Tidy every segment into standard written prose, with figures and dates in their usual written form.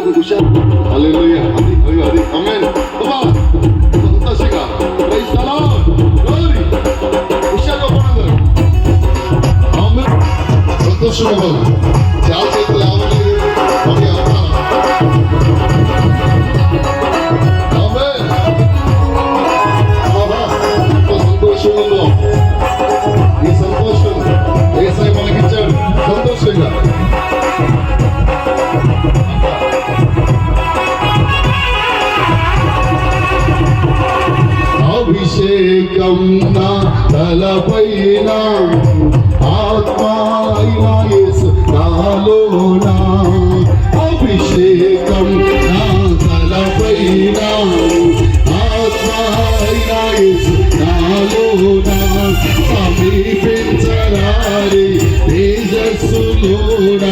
హల్లెలూయా. అది ఆమేన్. సంతోషంగా praise the lord. Glory. ఉషాగా పడండి. ఆమేన్. సంతోషంగా చాలా చేతులు లేవాలి. సంతోషంలో ఈ సంతోషం యేసయ్య మనకిచ్చాడు. సంతోషంగా అభిషేకం నా తలపైన ఆత్మైన యేసు నాలోన అభిషేకం నా తలపైన ఆత్మైన యేసు నాలోన సమీపించరారి తేజస్సులోన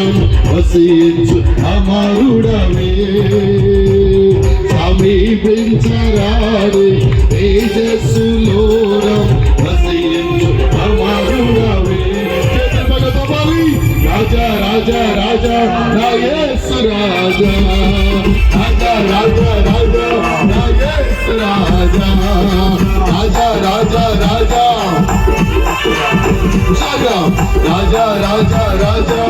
వసించు అమరుడవే సమీపించరారి తేజస్సులోన వసించు అమరుడవే రాజా రాజా రాజా నా యేసు రాజా రాజా రాజా రాజా నా యేసు రాజా రాజా రాజా రాజా రాజా రాజా రాజా రాజా